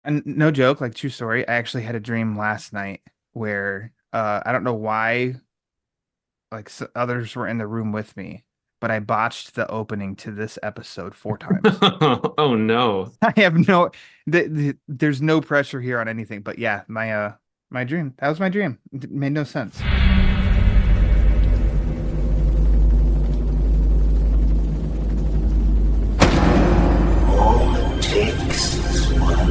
And no joke, like true story. I actually had a dream last night where I don't know why others were in the room with me, but I botched the opening to this episode 4 times. Oh no. I have there's no pressure here on anything, but yeah, my dream. That was my dream. It made no sense. All it takes is one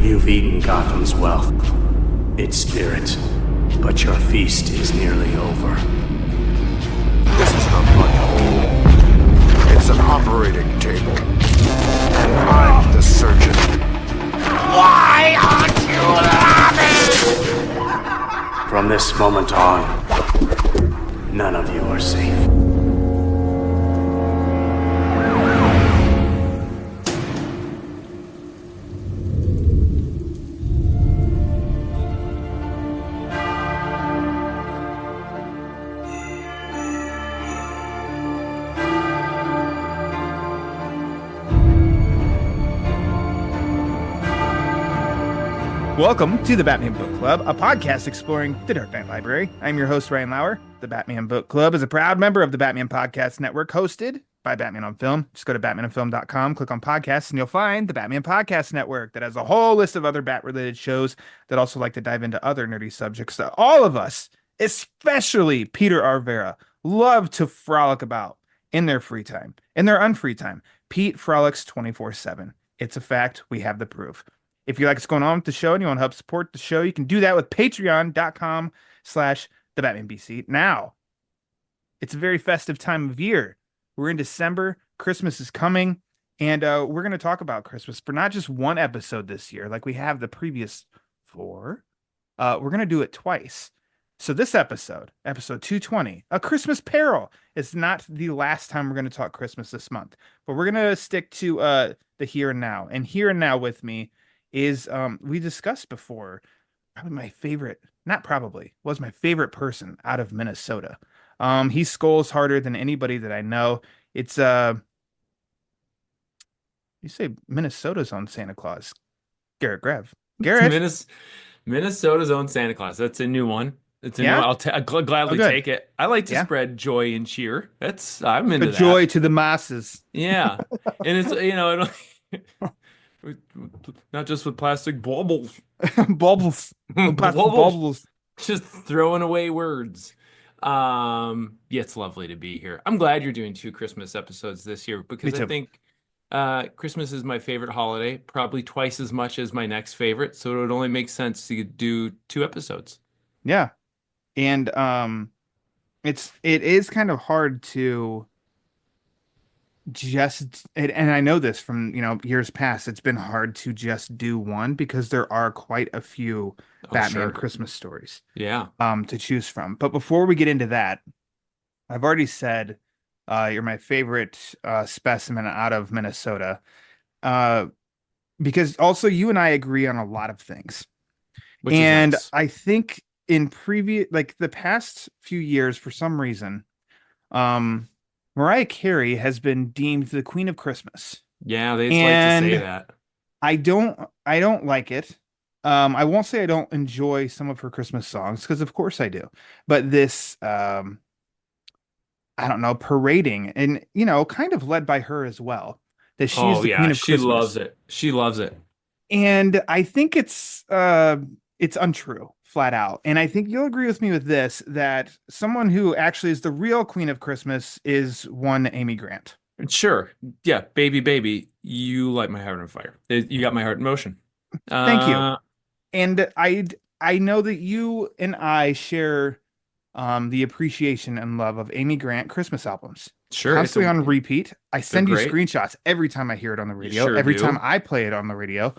You've eaten Gotham's wealth, its spirit, but your feast is nearly over. This is not my home. It's an operating table. And I'm the surgeon. Why aren't you laughing? From this moment on, none of you are safe. Welcome to the Batman Book Club, a podcast exploring the Dark Knight Library. I'm your host, Ryan Lauer. The Batman Book Club is a proud member of the Batman Podcast Network, hosted by Batman on Film. Just go to batmanonfilm.com, click on podcasts, and you'll find the Batman Podcast Network that has a whole list of other Bat-related shows that also like to dive into other nerdy subjects that all of us, especially Peter Arvera, love to frolic about in their free time, in their unfree time. Pete frolics 24/7. It's a fact. We have the proof. If you like what's going on with the show and you want to help support the show, you can do that with patreon.com/the Batman BC. Now, it's a very festive time of year. We're in December. Christmas is coming. And we're going to talk about Christmas for not just one episode this year, like we have the previous four. We're going to do it twice. So this episode 220, A Christmas Peril, is not the last time we're going to talk Christmas this month. But we're going to stick to the here and now. And here and now with me is we discussed before, probably my favorite, not probably, was my favorite person out of Minnesota. He scolds harder than anybody that I know. It's you say Minnesota's own Santa Claus, Garret Grev. It's Garrett, Minnesota's own Santa Claus. That's a new one. It's a new one. yeah? I'll Oh, gladly good. take it. I like to Yeah. spread joy and cheer. I'm A into joy that. to the masses. Yeah. And it's not just with plastic baubles. Bubbles. Oh, plastic Baubles. bubbles. Just throwing away words. Yeah, it's lovely to be here. I'm glad you're doing two Christmas episodes this year Me because I too. think Christmas is my favorite holiday, probably twice as much as my next favorite, so it would only make sense to do two episodes. Yeah. And it is kind of hard to and I know this from years past. It's been hard to just do one because there are quite a few Oh, Batman sure. Christmas stories Yeah. to choose from. But before we get into that, I've already said you're my favorite specimen out of Minnesota, uh because also you and I agree on a lot of things. Which is And nice. I think in previous, like the past few years, for some reason, um, Mariah Carey has been deemed the Queen of Christmas. Yeah, they just like to say And that. I don't like it. I won't say I don't enjoy some of her Christmas songs, because of course I do. But this, I don't know, parading and, kind of led by her as well, that she is Oh the Queen yeah, of she loves Christmas. it. She loves it. And I think it's untrue, flat out. And I think you'll agree with me with this, that someone who actually is the real Queen of Christmas is one Amy Grant. Sure. Yeah, baby, baby, you light my heart on fire. You got my heart in motion. Thank you. Uh, And I know that you and I share the appreciation and love of Amy Grant Christmas albums. sure. Constantly on repeat. I They're send you great. screenshots every time I hear it on the You radio, sure every time do. I play it on the radio.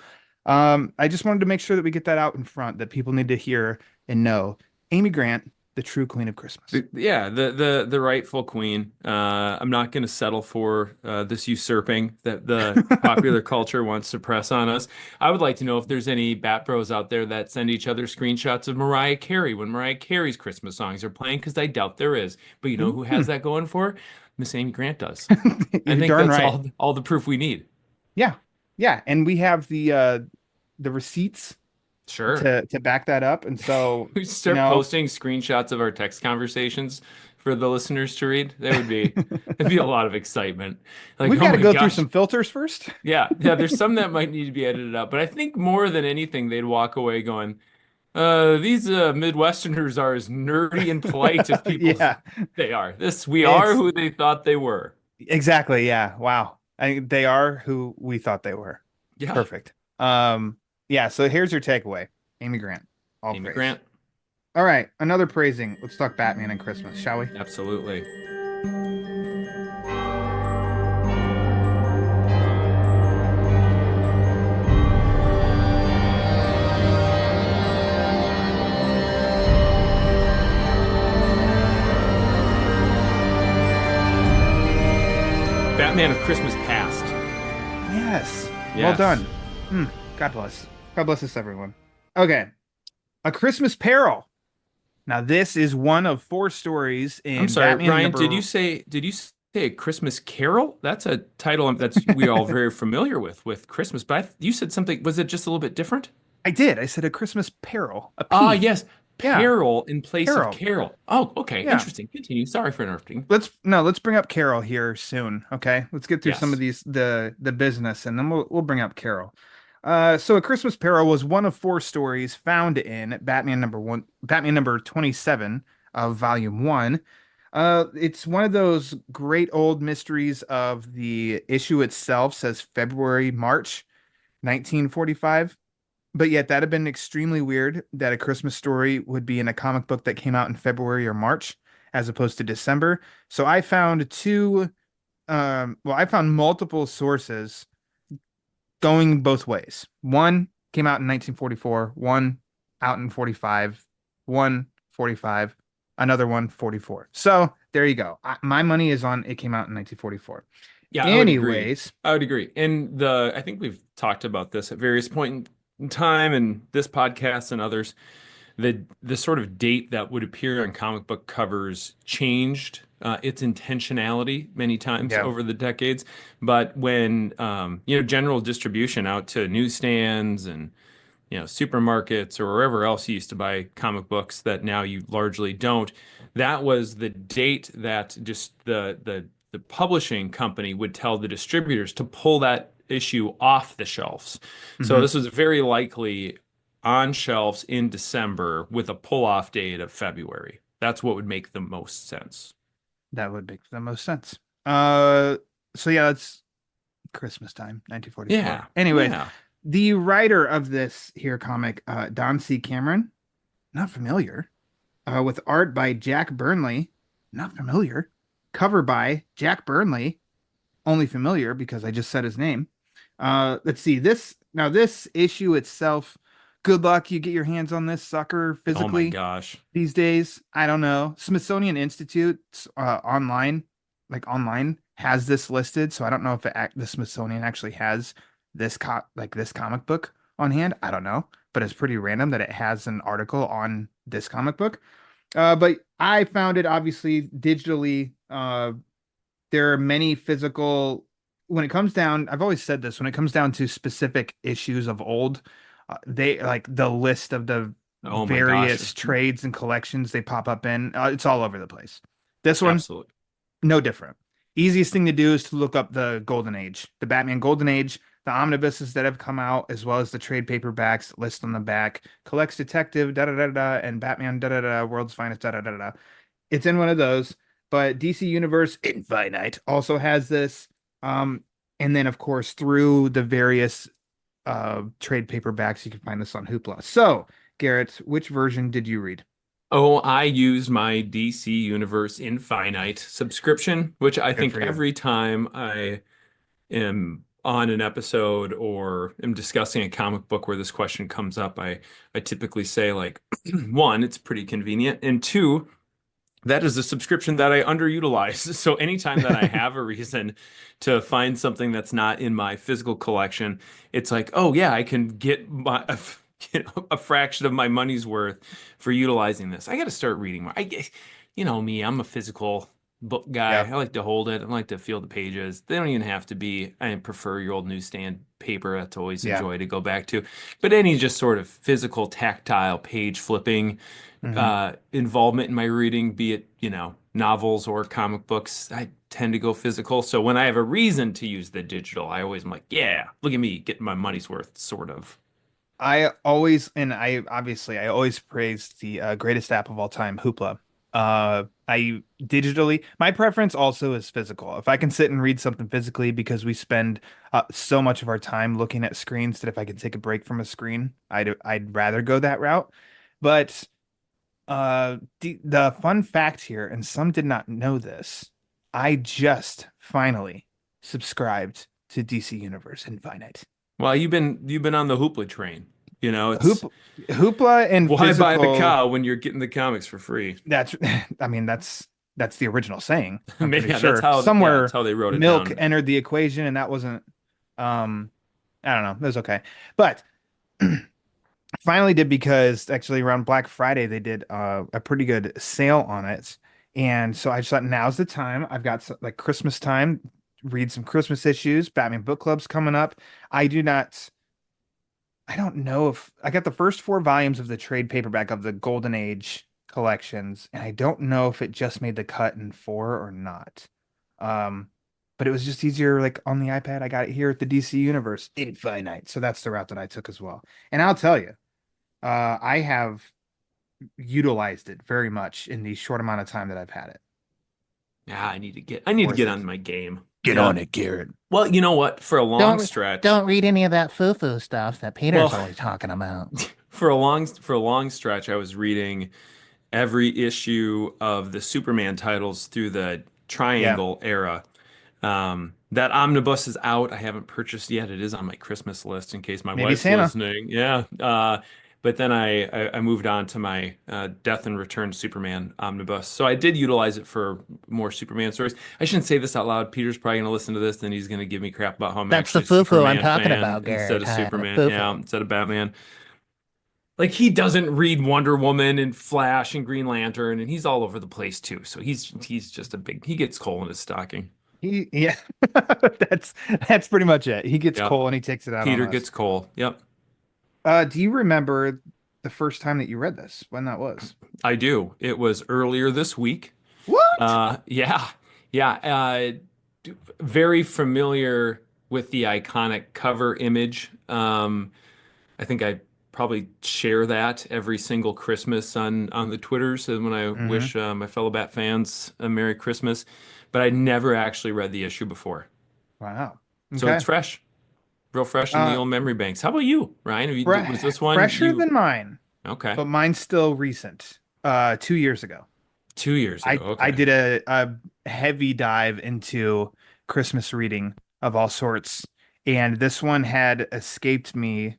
I just wanted to make sure that we get that out in front, that people need to hear and know Amy Grant, the true Queen of Christmas. Yeah, the rightful queen. I'm not going to settle for this usurping that the popular culture wants to press on us. I would like to know if there's any Bat Bros out there that send each other screenshots of Mariah Carey when Mariah Carey's Christmas songs are playing, because I doubt there is. But you know who has Hmm. that going for? Miss Amy Grant does. I You're think darn that's right. all the proof we need. Yeah. Yeah. And we have the receipts Sure. to back that up. And so, We you start know, posting screenshots of our text conversations for the listeners to read. That'd be a lot of excitement. Like, we've oh got to my go through gosh. some filters first. Yeah, there's some that might need to be edited out, but I think more than anything, they'd walk away going, these Midwesterners are as nerdy and polite as people Yeah. they are. We are It's who they thought they were. exactly. Yeah. Wow. They are who we thought they were. Yeah, Perfect. Yeah. So here's your takeaway. Amy Grant, all Amy praise. Grant, All right. Another praising. Let's talk Batman and Christmas, shall we? absolutely. Batman of Christmas Past. Yes. Well Yes. done. God bless. God bless us, everyone. Okay. A Christmas Peril. Now, this is one of 4 stories in I'm sorry, Batman Ryan, number. did you say A Christmas Carol? That's a title that's we all very familiar with Christmas, but you said something, was it just a little bit different? I did. I said A Christmas Peril. A P. Ah, yes. Yeah. Peril in place of Carol. Carol. Oh, okay. Yeah. Interesting. Continue. Sorry for interrupting. Let's bring up Carol here soon. Okay. Let's get through some of Yes. these the business, and then we'll bring up Carol. So A Christmas Peril was one of 4 stories found in Batman number 27 of volume 1. It's one of those great old mysteries of the issue itself says February, March 1945. But yet that had been extremely weird that a Christmas story would be in a comic book that came out in February or March as opposed to December. So I found I found multiple sources going both ways. One came out in 1944, one out in 45, one 45, another one 44. So there you go. My money is on it came out in 1944. Yeah, I would agree. Anyways, I would agree. And I think we've talked about this at various point in time in this podcast and others. The sort of date that would appear on comic book covers changed its intentionality many times yeah. over the decades. But when general distribution out to newsstands and supermarkets or wherever else you used to buy comic books that now you largely don't, that was the date that just the publishing company would tell the distributors to pull that issue off the shelves. So Mhm. this was very likely on shelves in December with a pull-off date of February. That's what would make the most sense. That would make the most sense. So yeah, that's Christmas time, 1944. Yeah. Anyways, Yeah. the writer of this here comic, Don C. Cameron, not familiar. With art by Jack Burnley, not familiar. Cover by Jack Burnley, only familiar because I just said his name. Let's see this issue itself. Good luck you get your hands on this sucker Oh my physically gosh. these days. I don't know. Smithsonian Institute online has this listed, so I don't know if the Smithsonian actually has this this comic book on hand. I don't know, but it's pretty random that it has an article on this comic book. But I found it obviously digitally. There are many physical. When it comes down, I've always said this. When it comes down to specific issues of old, they like the list of the Oh my various gosh. trades and collections they pop up in. It's all over the place. This one, Absolutely. no different. Easiest thing to do is to look up the Golden Age, the Batman Golden Age, the omnibuses that have come out, as well as the trade paperbacks list on the back. Collects Detective, da da da da, and Batman, da da da, World's Finest, da da da da. It's in one of those, but DC Universe Infinite also has this. And then of course through the various trade paperbacks, you can find this on Hoopla. So, Garrett, which version did you read? Oh, I used my DC Universe Infinite subscription, which I think for you. every time I am on an episode or am discussing a comic book where this question comes up, I typically say like, one, it's pretty convenient, and two, that is a subscription that I underutilize. So anytime that I have a reason to find something that's not in my physical collection, it's like, oh yeah, I can get a fraction of my money's worth for utilizing this. I got to start reading more. Me, I'm a physical book guy. Yeah. I like to hold it. I like to feel the pages. They don't even have to be. I prefer your old newsstand paper. That's always a Yeah. joy to go back to. But any just sort of physical, tactile page flipping Hmm. involvement in my reading, be it, novels or comic books, I tend to go physical. So when I have a reason to use the digital, I always am like, yeah, look at me getting my money's worth, sort of. I always praise the greatest app of all time, Hoopla. I digitally, my preference also is physical. If I can sit and read something physically, because we spend so much of our time looking at screens, that if I could take a break from a screen, I'd rather go that route. But the fun fact here, and some did not know this, I just finally subscribed to DC Universe Infinite. Well, you've been on the Hoopla train. It's Hoop Hoopla and why buy the physical. cow when you're getting the comics for free? That's, I mean, that's the original saying. I'm pretty Yeah, that's sure how that's somewhere how they wrote it milk down. entered the equation, and that wasn't. Um, I don't know. It was okay, but finally did, because actually around Black Friday they did a pretty good sale on it, and so I just thought now's the time. I've got like Christmas time, read some Christmas issues. Batman book club's coming up. I do not. I don't know if I got the first four volumes of the trade paperback of the Golden Age collections, and I don't know if it just made the cut in four or not. Um, but it was just easier, like on the iPad. I got it here at the DC Universe Infinite, so that's the route that I took as well. And I'll tell you, I have utilized it very much in the short amount of time that I've had it. Yeah, I need to Worth get it. on my game. Get Yeah. on it, Garrett. Well, you know what? For a long Don't stretch, don't read any of that foo-foo stuff that Peter's well, always talking about. for a long stretch, I was reading every issue of the Superman titles through the Yeah, Triangle era. That omnibus is out. I haven't purchased yet. It is on my Christmas list in case my maybe wife's Santa. listening. Yeah. But then I moved on to my Death and Return Superman omnibus. So I did utilize it for more Superman stories. I shouldn't say this out loud. Peter's probably going to listen to this, then he's going to give me crap about how I'm That's the actually a foo-foo I'm Superman talking fan about, instead Garrett. of Hi, the Superman. Yeah, foo-foo. instead of Batman. Like he doesn't read Wonder Woman and Flash and Green Lantern, and he's all over the place too. So he's just he gets coal in his stocking. Yeah, that's that's pretty much it. He gets Yep. coal and he takes it out on Peter us. gets coal. Yep. Do you remember the first time that you read this? When that was? I do. It was earlier this week. What? Yeah. Yeah. Very familiar with the iconic cover image. I think I probably share that every single Christmas on the Twitters and when I Hmm. wish my fellow Bat fans a Merry Christmas. But I never actually read the issue before. Wow. So it's Okay. fresh, real fresh in the Uh, old memory banks. How about you, Ryan? Was this one Fresher you? than mine, Okay. but mine's still recent. 2 years ago. 2 years ago. I Okay. did a heavy dive into Christmas reading of all sorts, and this one had escaped me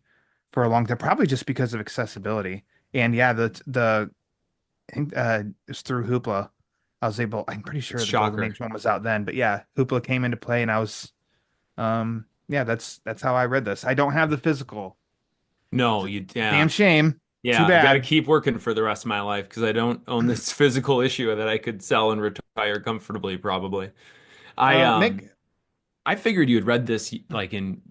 for a long time, probably just because of accessibility. And yeah, I think, it's through Hoopla. I'm pretty sure It's the Golden shocker. Age one was out then, but yeah, Hoopla came into play, and I was, yeah, that's how I read this. I don't have the physical. No, It's a you, yeah. damn shame. Too Yeah, I've got to bad. keep working for the rest of my life because I don't own this physical issue that I could sell and retire comfortably, probably. I Mick, I figured you had read this like in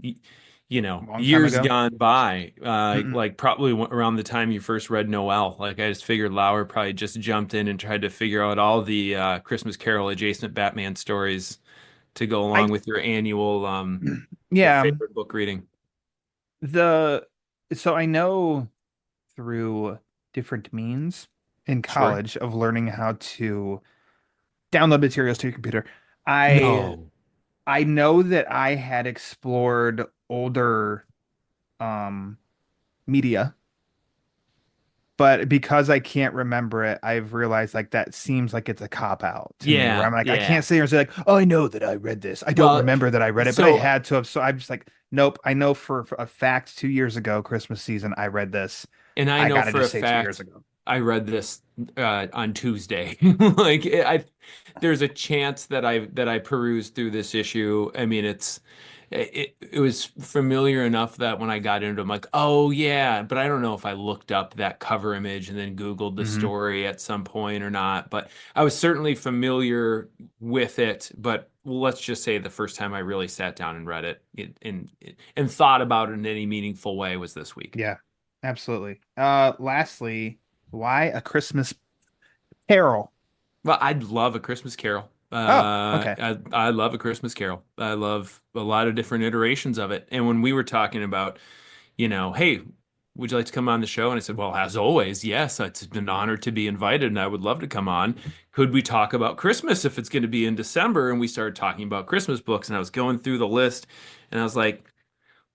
long time years ago. gone by, Mm-mm. like probably around the time you first read Noel. Like I just figured Lauer probably just jumped in and tried to figure out all the Christmas Carol adjacent Batman stories to go I along with your annual yeah, favorite book reading. the so I know through different means in Sure. college of learning how to download materials to your computer. I No. I know that I had explored older um media, but because I can't remember it, I've realized like that seems like it's a cop out to me, where Yeah, I'm like, I yeah. can't sit here and say like, oh, I know that I read this. I don't Well, remember that I read it, but I so had to have. So I'm just like, nope. I know for a fact 2 years ago, Christmas season, I read this. and I I know gotta for a just say 2 years fact ago. I read this on Tuesday. There's a chance that I perused through this issue. I mean, it was familiar enough that when I got into it, I'm like, oh yeah, but I don't know if I looked up that cover image and then Googled the Hmm. story at some point or not. But I was certainly familiar with it. But let's just say the first time I really sat down and read and thought about it in any meaningful way was this week. Yeah, absolutely. Lastly, why A Christmas Carol? Well, I'd love A Christmas Carol. Oh, okay. I love A Christmas Carol. I love a lot of different iterations of it. And when we were talking about, hey, would you like to come on the show? And I said, well, as always, yes, it's an honor to be invited and I would love to come on. Could we talk about Christmas if it's going to be in December? And we started talking about Christmas books and I was going through the list and I was like,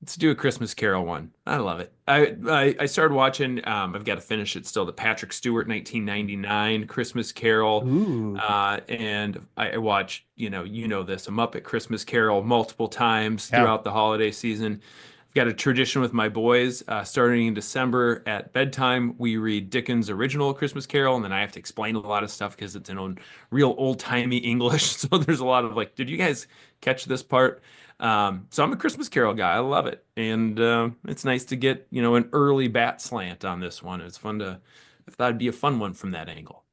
let's do A Christmas Carol one. I love it. I started watching. I've got to finish it still. The Patrick Stewart 1999 Christmas Carol, Ooh, and I watch. This A Muppet Christmas Carol multiple times yeah. throughout the holiday season. I've got a tradition with my boys. Starting in December at bedtime, we read Dickens' original Christmas Carol, and then I have to explain a lot of stuff because it's in real old-timey English. So there's a lot of like, did you guys catch this part? So I'm a Christmas Carol guy. I love it, and it's nice to get an early bat slant on this one. It's fun to. I thought it'd be a fun one from that angle.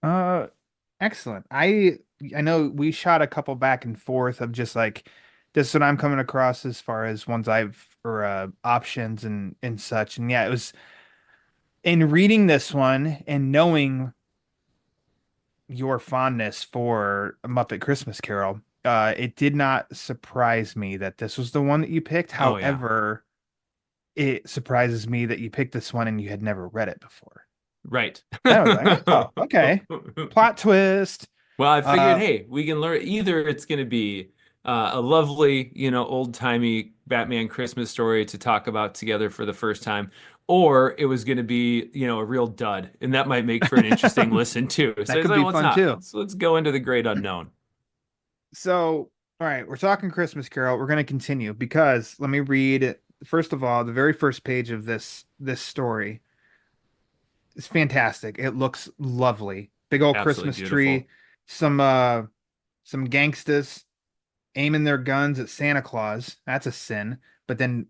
Uh, Excellent. I know we shot a couple back and forth of just like this is what I'm coming across as far as ones I've or options and such. And yeah, it was in reading this one and knowing your fondness for A Muppet Christmas Carol, it did not surprise me that this was the one that you picked. Oh yeah, However, it surprises me that you picked this one and you had never read it before. right. I was like, oh, okay. Plot twist. Well, I figured, Uh, hey, we can learn. Either it's going to be a lovely, old-timey Batman Christmas story to talk about together for the first time, or it was going to be, a real dud, and that might make for an interesting listen too. So that it's could like, be well, it's fun not. too. Let's go into the great unknown. So, all right, we're talking Christmas Carol. We're going to continue because let me read first of all the very first page of this story. It's fantastic. It looks lovely. Big old Absolutely Christmas tree, beautiful. some gangsters aiming their guns at Santa Claus. That's a sin. But then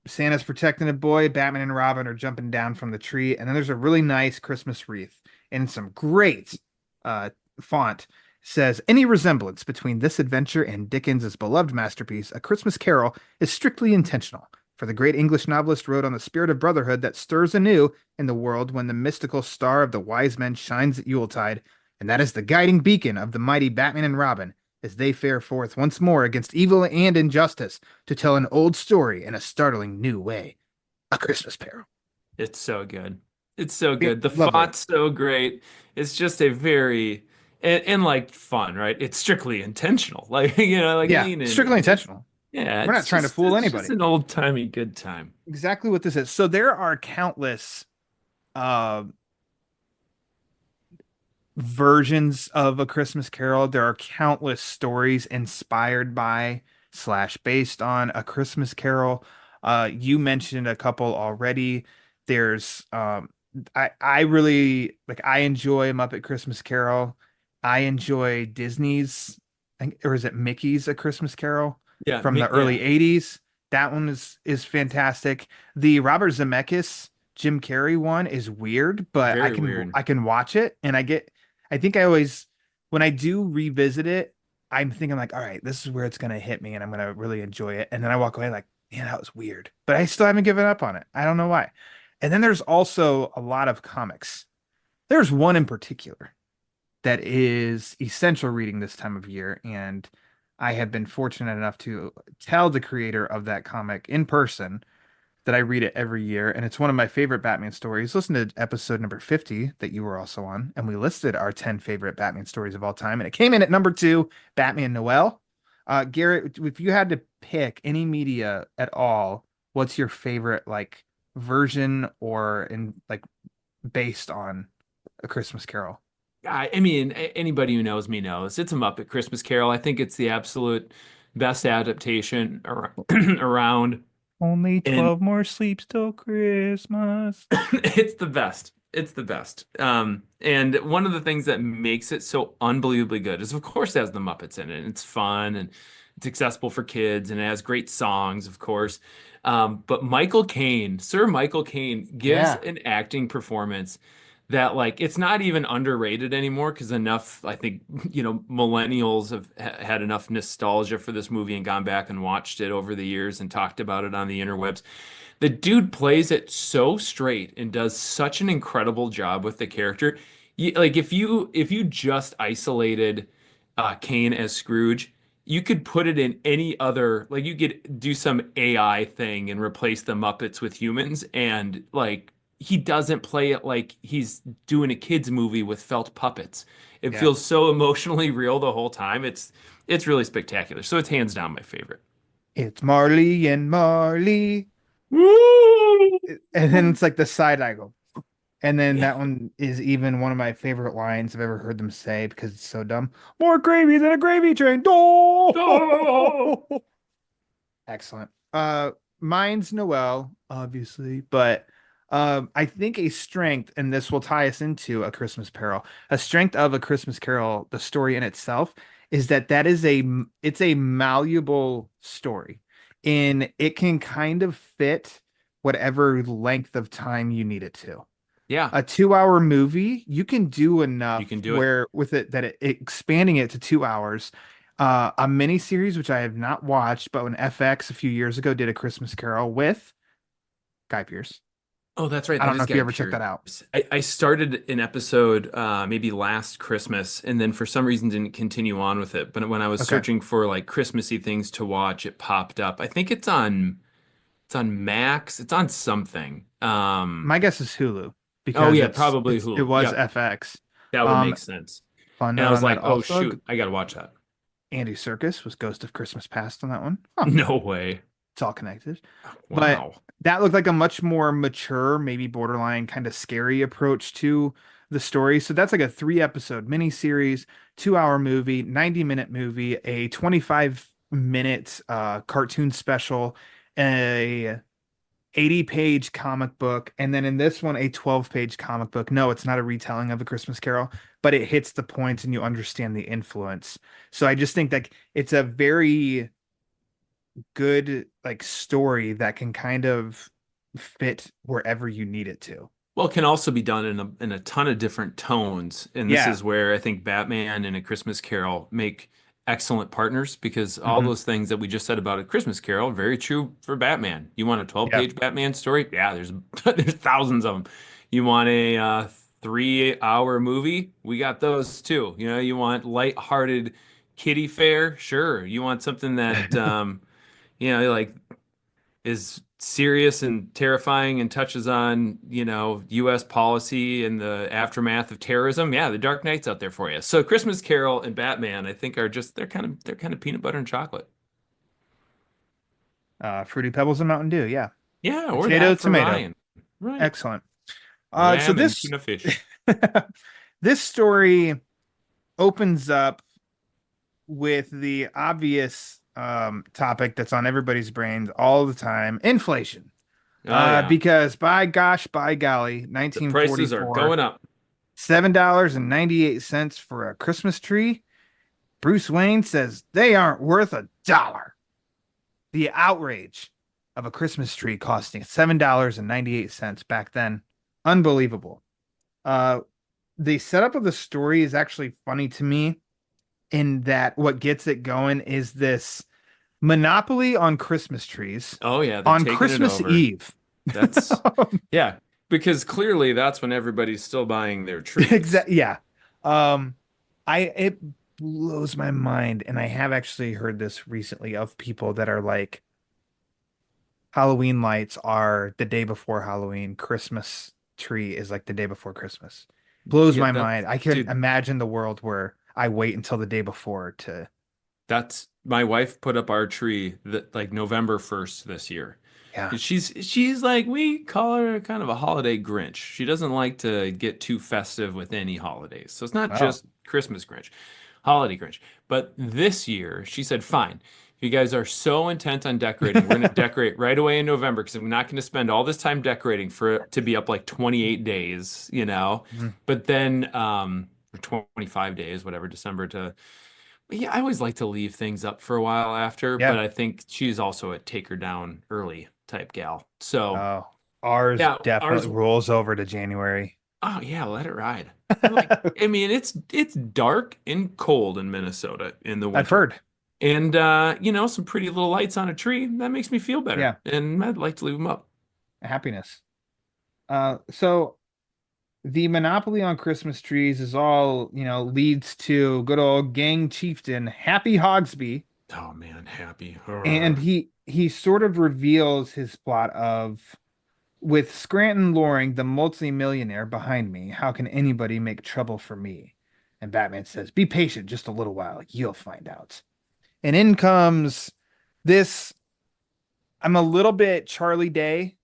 Santa's protecting a boy. Batman and Robin are jumping down from the tree, and then there's a really nice Christmas wreath and some great uh, font. Says any resemblance between this adventure and Dickens's beloved masterpiece, A Christmas Carol, is strictly intentional. For the great English novelist wrote on the spirit of brotherhood that stirs anew in the world when the mystical star of the wise men shines at Yuletide, and that is the guiding beacon of the mighty Batman and Robin as they fare forth once more against evil and injustice to tell an old story in a startling new way. A Christmas Peril. It's so good. It's so Yeah, good. The lovely. font's so great. It's just a very and like fun, right? It's strictly intentional. Like, like Yeah, lean into strictly it. intentional. Yeah, We're not trying to fool it's just anybody. an old-timey good time. Exactly what this is. So there are countless uh versions of A Christmas Carol. There are countless stories inspired by slash based on A Christmas Carol. You mentioned a couple already. There's I really like I enjoy Muppet Christmas Carol. I enjoy Disney's or is it Mickey's A Christmas Carol Yeah, from the yeah, early 80s. That one is fantastic. The Robert Zemeckis Jim Carrey one is weird, but very weird. I can watch it and I think I always when I do revisit it, I'm thinking like, all right, this is where it's gonna hit me and I'm gonna really enjoy it. And then I walk away like, man, that was weird. But I still haven't given up on it. I don't know why. And then there's also a lot of comics. There's one in particular that is essential reading this time of year, and I have been fortunate enough to tell the creator of that comic in person that I read it every year, and it's one of my favorite Batman stories. Listen to episode number 50 that you were also on, and we listed our 10 favorite Batman stories of all time, and it came in at number 2, Batman Noel. Garrett, if you had to pick any media at all, what's your favorite like version or in like based on A Christmas Carol? I mean, anybody who knows me knows it's a Muppet Christmas Carol. I think it's the absolute best adaptation around. Only And 12 more sleeps till Christmas. it's the best. It's the best. And one of the things that makes it so unbelievably good is, of course, it has the Muppets in it. And it's fun and it's accessible for kids and it has great songs, of course. But Michael Caine, Sir Michael Caine, gives Yeah. an acting performance that, like, it's not even underrated anymore because enough, I think, millennials have had enough nostalgia for this movie and gone back and watched it over the years and talked about it on the interwebs. The dude plays it so straight and does such an incredible job with the character. Like if you just isolated Kane as Scrooge, you could put it in any other, like you could do some AI thing and replace the Muppets with humans, and like he doesn't play it like he's doing a kids movie with felt puppets. It Yeah. feels so emotionally real the whole time. It's really spectacular. So it's hands down my favorite. It's Marley and Marley. Woo! And then it's like the side I go. And then Yeah. that one is even one of my favorite lines I've ever heard them say because it's so dumb. More gravy than a gravy train. Oh! Oh! Excellent. Mine's Noel, obviously, but I think a strength, and this will tie us into A Christmas Carol. A strength of A Christmas Carol, the story in itself, is that it's a malleable story, and it can kind of fit whatever length of time you need it to. Yeah, A 2 hour movie, you can do you enough can do it. where with it that expanding it to 2 hours. A mini series, which I have not watched, but when FX a few years ago did A Christmas Carol with Guy Pearce. Oh, that's right. I That don't know is if you Guy ever checked that out. Pearce. I started an episode maybe last Christmas and then for some reason didn't continue on with it. But when I was Okay. searching for like Christmassy things to watch, it popped up. I think it's on Max. It's on something. My guess is Hulu Oh because yeah, probably it Hulu. was Yep, FX. that would Um, make sense. Fun And I note was on that like, oh also, shoot, I gotta watch that. Andy Serkis was Ghost of Christmas Past on that one. Huh, No way. it's all connected. But Wow. that looked like a much more mature, maybe borderline kind of scary approach to the story. So that's like a 3 episode miniseries, 2 hour movie, 90-minute movie, a 25 minute cartoon special, a 80-page comic book, and then in this one, a 12-page comic book. No, it's not a retelling of A Christmas Carol, but it hits the points and you understand the influence. So I just think that it's a very good like story that can kind of fit wherever you need it to. Well, it can also be done in a ton of different tones, and this Yeah. is where I think Batman and A Christmas Carol make excellent partners because all Mhm. those things that we just said about A Christmas Carol are very true for Batman. You want a Yeah. 12-page Batman story? Yeah, there's there's thousands of them. You want a 3 hour movie? We got those too. You want light-hearted kiddie fare? Sure. You want something that like is serious and terrifying and touches on, U.S. policy and the aftermath of terrorism. Yeah, the Dark Knight's out there for you. So Christmas Carol and Batman, I think, are just they're kind of peanut butter and chocolate. Fruity Pebbles and Mountain Dew. Yeah. Yeah, or Potato, that for tomato. Ryan. Right. Excellent. So Lamb and this tuna fish. this story opens up with the obvious topic that's on everybody's brains all the time, inflation. Oh yeah. Because by gosh, by golly, The prices are 1944, going up. $7.98 for a Christmas tree. Bruce Wayne says they aren't worth $1. The outrage of a Christmas tree costing $7.98 back then. Unbelievable. The setup of the story is actually funny to me in that what gets it going is this monopoly on Christmas trees Oh yeah, they're on taking it Christmas over. Eve. That's yeah, because clearly that's when everybody's still buying their trees. Exactly. Yeah. It blows my mind, and I have actually heard this recently of people that are like, Halloween lights are the day before Halloween. Christmas tree is like the day before Christmas. Blows Yeah, my that's mind. I can dude, imagine the world where I wait until the day before to. that's my wife put up our tree that like November 1st this year. Yeah. And she's like we call her kind of a holiday Grinch. She doesn't like to get too festive with any holidays. So it's not Oh. just Christmas Grinch, holiday Grinch. But this year she said, "Fine. You guys are so intent on decorating. We're going to decorate right away in November because I'm not going to spend all this time decorating for it to be up like 28 days, you know? Mhm. But then, or 25 days, whatever, December to, yeah, I always like to leave things up for a while after, but Yeah. I think she's also a take her down early type gal. So, Oh, ours yeah, definitely ours, rolls over to January. oh yeah, let it ride. And like, I mean, it's dark and cold in Minnesota in the I've winter. heard. And some pretty little lights on a tree, that makes me feel better. Yeah, And I'd like to leave them up. happiness. So the monopoly on Christmas trees is all, leads to good old gang chieftain Happy Hogsby, Oh man, happy. and Urgh. he sort of reveals his plot of with Scranton luring the multi-millionaire behind me, how can anybody make trouble for me? And Batman says, "Be patient just a little while, you'll find out." And in comes this. I'm a little bit Charlie Day.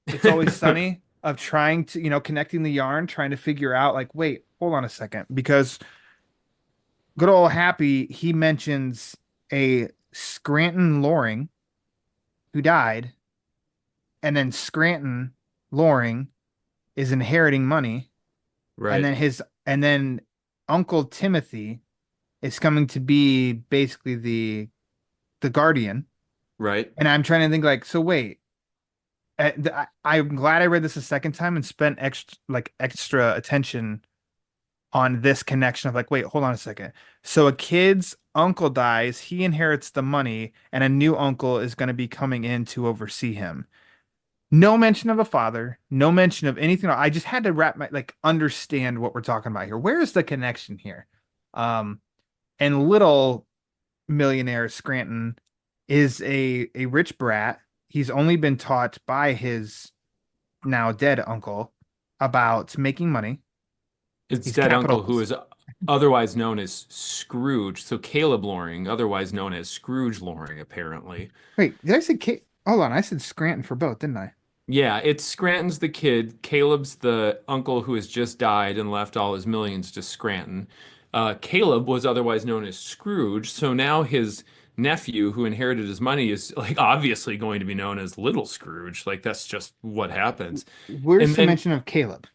It's Always Sunny of trying to, connecting the yarn, trying to figure out like, wait, hold on a second, because good old Happy, he mentions a Scranton Loring who died, and then Scranton Loring is inheriting money, and Right, then Uncle Timothy is coming to be basically the guardian. right. And I'm trying to think like, so wait, I'm glad I read this a second time and spent extra attention on this connection of like, wait, hold on a second. So a kid's uncle dies, he inherits the money, and a new uncle is going to be coming in to oversee him. No mention of a father, no mention of anything. I just had to understand what we're talking about here. Where is the connection here? Um, and little millionaire Scranton is a rich brat. He's only been taught by his now dead uncle about making money. It's He's dead uncle who capitalist. is otherwise known as Scrooge. So Caleb Loring, otherwise known as Scrooge Loring, apparently. Wait, did I say Hold on, I said Scranton for both, didn't I? Yeah, it's Scranton's the kid. Caleb's the uncle who has just died and left all his millions to Scranton. Caleb was otherwise known as Scrooge, so now his nephew who inherited his money is like obviously going to be known as Little Scrooge. Like that's just what happens. Where's And the then mention of Caleb?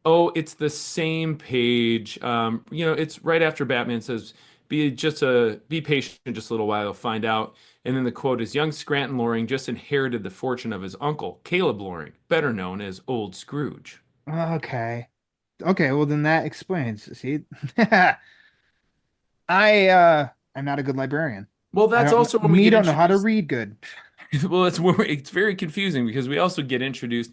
oh, it's the same page. It's right after Batman says, be patient just a little while, you'll find out." And then the quote is, "Young Scranton Loring just inherited the fortune of his uncle, Caleb Loring, better known as Old Scrooge." Okay. Okay, well then that explains. See, I'm not a good librarian. Well, I that's don't also when we me get don't know how to introduced. read good. Well, it's very confusing because we also get introduced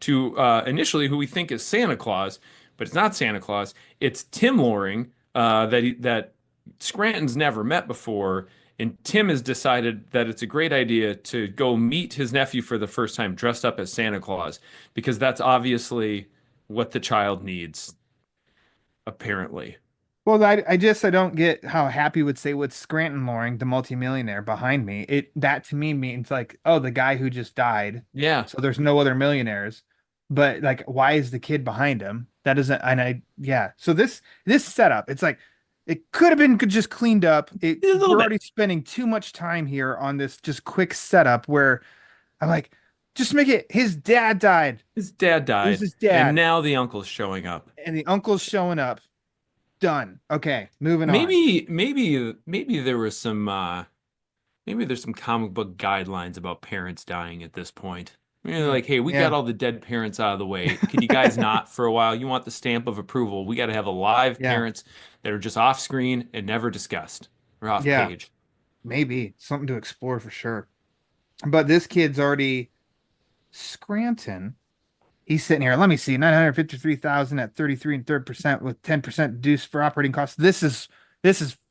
to initially who we think is Santa Claus, but it's not Santa Claus. It's Tim Loring that Scranton's never met before, and Tim has decided that it's a great idea to go meet his nephew for the first time dressed up as Santa Claus because that's obviously what the child needs, apparently. Well, I don't get how Happy would say with Scranton Loring, the multimillionaire behind me. That to me means like, oh, the guy who just died. Yeah. So there's no other millionaires. But like, why is the kid behind him? That doesn't, and I, yeah. So this setup, it's like it could have been just cleaned up. A little We're bit. already spending too much time here on this just quick setup where I'm like, just make it his dad died. His dad It was died, his and dad, now the uncle's showing up. and the uncle's showing up. Done. Okay, moving on. Maybe there was some maybe there's some comic book guidelines about parents dying at this point. Hmm. Like, hey, we got Yeah. all the dead parents out of the way. Can you guys not for a while? You want the stamp of approval. We got to have alive Yeah. parents that are just off screen and never discussed or off Yeah. page. Maybe something to explore for sure. But this kid's already Scranton. He's sitting here. Let me see, 953,000 at 33 and third percent with 10% reduced for operating costs. This is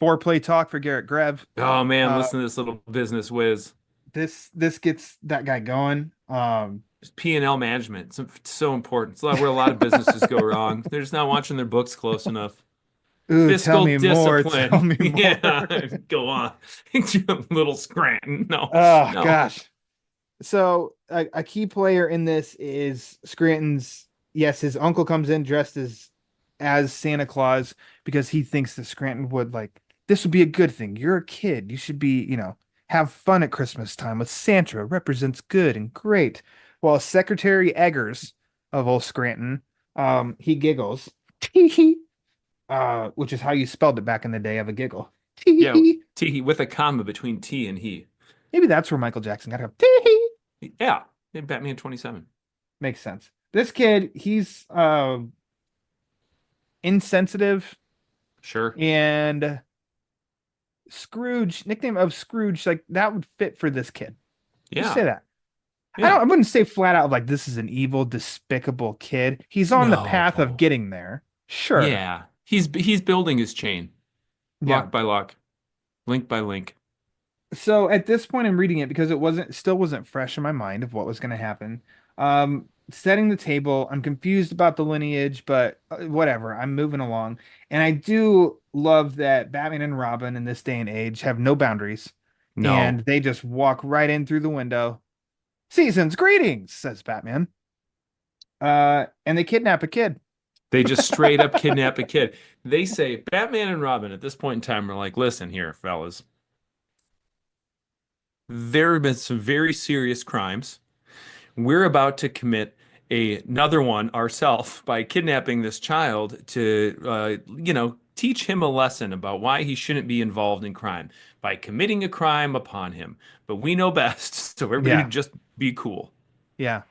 foreplay talk for Garret Grev. Oh man, Uh, listen to this little business whiz. this gets that guy going. Just P&L management. It's so important. It's where a lot of businesses go wrong. They're just not watching their books close enough. Ooh, tell Fiscal me more. Tell discipline. me Yeah, more. go on. Little Scranton. No, Oh no. gosh. So a key player in this is Scranton's. Yes, his uncle comes in dressed as Santa Claus because he thinks that Scranton would like this would be a good thing. You're a kid. You should be, have fun at Christmas time with Santa represents good and great. While Secretary Eggers of Old Scranton, he giggles, which is how you spelled it back in the day of a giggle. Yeah, T with a comma between T and he. Maybe that's where Michael Jackson got it. Tee. Yeah, in Batman 27. Makes sense. This kid, he's insensitive Sure. and Scrooge, nickname of Scrooge, like that would fit for this kid. Just say Yeah. that. Yeah. I wouldn't say flat out like this is an evil, despicable kid. He's on the path of No. getting there. Sure. Yeah. He's building his chain. Yeah. Lock by lock. Link by link. So at this point I'm reading it because still wasn't fresh in my mind of what was going to happen. Setting the table, I'm confused about the lineage, but whatever, I'm moving along. And I do love that Batman and Robin in this day and age have no boundaries. No. And they just walk right in through the window. Season's greetings, says Batman. And they kidnap a kid. They just straight up kidnap a kid. They say Batman and Robin at this point in time are like, listen here, fellas. There have been some very serious crimes. We're about to commit another one ourselves by kidnapping this child to, teach him a lesson about why he shouldn't be involved in crime by committing a crime upon him. But we know best, so everybody just be cool. Yeah.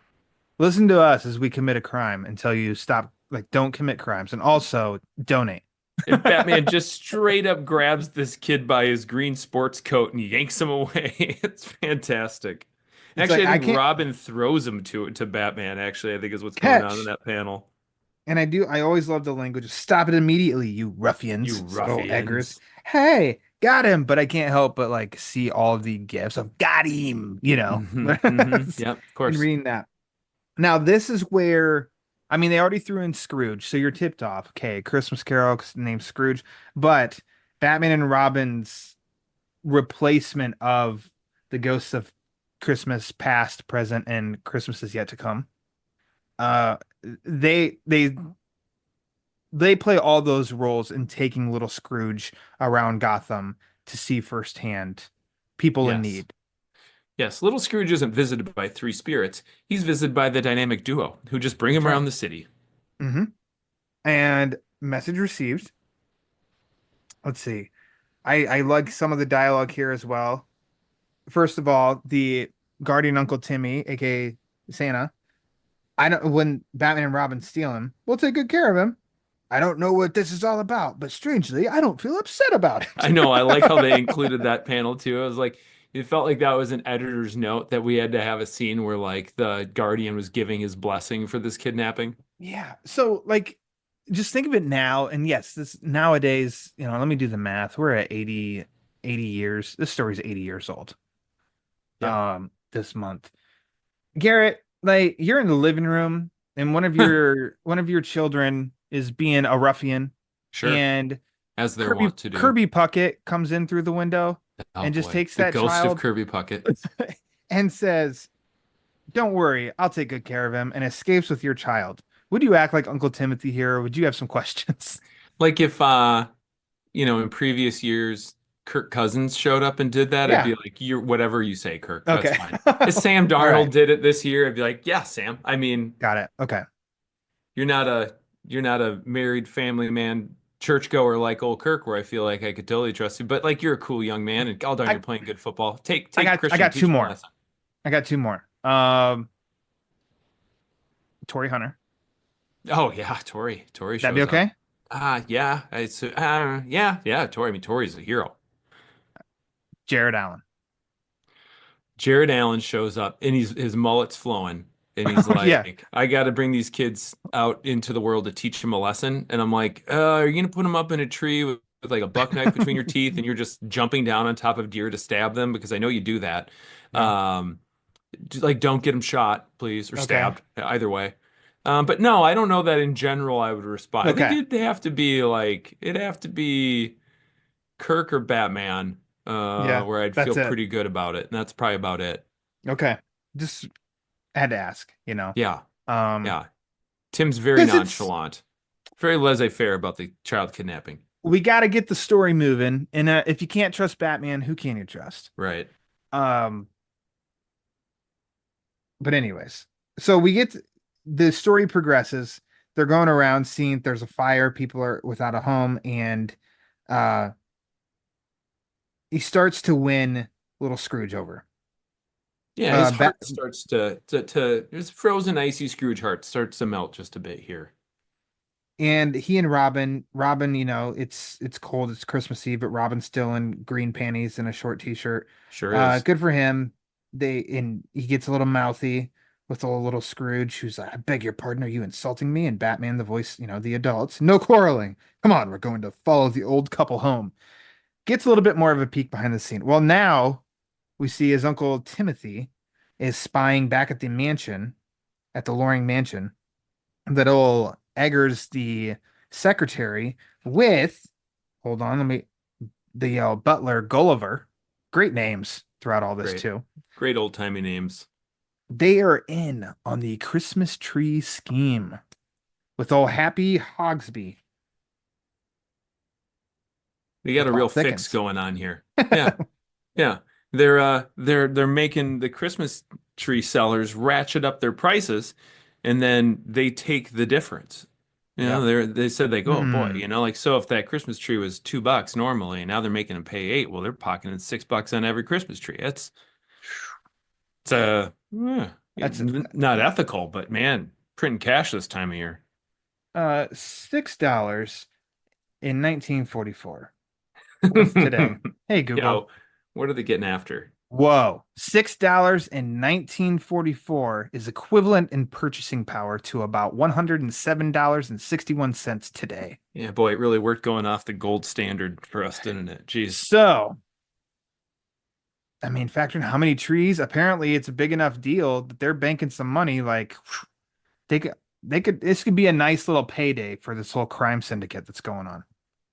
Listen to us as we commit a crime and tell you stop, like, don't commit crimes. And also donate. And Batman just straight up grabs this kid by his green sports coat and yanks him away. It's fantastic. It's Actually, like, I think Robin throws him to Batman, actually, I think is what's Catch. going on in that panel. And I always love the language. Stop it immediately, you ruffians. You ruffians. Eggers. Hey, got him. But I can't help but like see all the gifs of got him, Yep, of course. And reading that. Now, this is where, I mean, they already threw in Scrooge, so you're tipped off. Okay, Christmas Carol named Scrooge. But Batman and Robin's replacement of the ghosts of Christmas past, present, and Christmas is yet to come. They play all those roles in taking little Scrooge around Gotham to see firsthand people in need. Yes, little Scrooge isn't visited by three spirits. He's visited by the dynamic duo who just bring him around the city. Mm-hmm. And message received. Let's see. I like some of the dialogue here as well. First of all, the guardian Uncle Timmy, aka Santa. When Batman and Robin steal him, we'll take good care of him. I don't know what this is all about, but strangely, I don't feel upset about it. I know. I like how they included that panel too. I was like, it felt like that was an editor's note that we had to have a scene where like the Guardian was giving his blessing for this kidnapping. Yeah. So like, just think of it now. And yes, this nowadays, let me do the math. We're at 80 years. This story's 80 years old. Yeah. This month. Garrett, like you're in the living room and one of your children is being a ruffian. Sure. And as they're wont to do. Kirby Puckett comes in through the window and just takes that ghost child of Kirby Puckett and says, "Don't worry, I'll take good care of him," and escapes with your child. Would you act like Uncle Timothy here, or would you have some questions? Like if in previous years Kirk Cousins showed up and did that, I'd be like, "You're whatever you say, Kirk. That's Okay. fine." If Sam Darnold did it this year, I'd be like, "Yeah, Sam. I mean, got it. Okay. You're not a married family man, churchgoer like old Kirk, where I feel like I could totally trust you. But like you're a cool young man, and all darn, you're playing good football. I got two more. I got two more. Tory Hunter. Oh yeah, Tory. Tory. That'd be okay. Yeah. Yeah. Tory. I mean, Tory's a hero. Jared Allen. Jared Allen shows up, and his mullet's flowing. And he's like, I got to bring these kids out into the world to teach them a lesson. And I'm like, are you going to put them up in a tree with like a buck knife between your teeth and you're just jumping down on top of deer to stab them? Because I know you do that. Like, don't get them shot, please, or stabbed, either way. But no, I don't know that in general I would respond. I think it'd have to be Kirk or Batman where I'd feel pretty good about it. And that's probably about it. Okay. Just had to ask, Yeah. Yeah. Tim's very nonchalant, very laissez-faire about the child kidnapping. We got to get the story moving. And if you can't trust Batman, who can you trust? Right. Um, but anyways, so the story progresses. They're going around seeing there's a fire, people are without a home, and uh he starts to win little Scrooge over. Yeah, his heart starts to his frozen icy Scrooge heart starts to melt just a bit here. And he and Robin, it's cold, it's Christmas Eve, but Robin's still in green panties and a short t-shirt. Sure is. Good for him. And he gets a little mouthy with a little Scrooge, who's like, I beg your pardon, are you insulting me? And Batman, the voice, the adults, no quarreling. Come on, we're going to follow the old couple home. Gets a little bit more of a peek behind the scene. Well, now we see his uncle Timothy is spying back at the mansion, at the Loring mansion, that old Eggers, the secretary, with, hold on, the butler Gulliver. Great names throughout all this, Great. too. Great old-timey names. They are in on the Christmas tree scheme with old Happy Hogsby. We got a real fix going on here. Yeah. Yeah. They're making the Christmas tree sellers ratchet up their prices, and then they take the difference. They said like, oh boy, like, so if that Christmas tree was $2 normally, and now they're making them pay 8, well, they're pocketing $6 on every Christmas tree. It's that's not ethical, but man, printing cash this time of year. $6 in 1944. What's today? Hey, Google. Yo, what are they getting after? Whoa. $6 in 1944 is equivalent in purchasing power to about $107.61 today. Yeah, boy, it really worked going off the gold standard for us, didn't it? Jeez. So, I mean, factoring how many trees, apparently it's a big enough deal that they're banking some money. Like, this could be a nice little payday for this whole crime syndicate that's going on.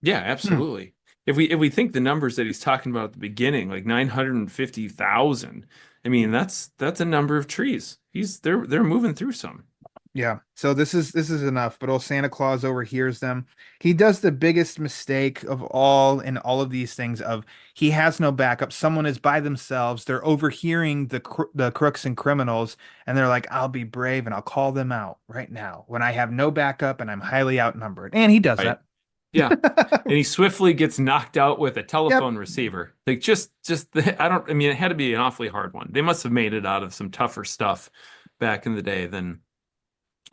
Yeah, absolutely. If we think the numbers that he's talking about at the beginning, like 950,000, I mean, that's a number of trees. They're moving through some. Yeah. So this is enough, but old Santa Claus overhears them. He does the biggest mistake of all in all of these things of he has no backup. Someone is by themselves. They're overhearing the crooks and criminals, and they're like, I'll be brave and I'll call them out right now when I have no backup and I'm highly outnumbered. And he does that. Yeah. And he swiftly gets knocked out with a telephone receiver. Like it had to be an awfully hard one. They must have made it out of some tougher stuff back in the day than,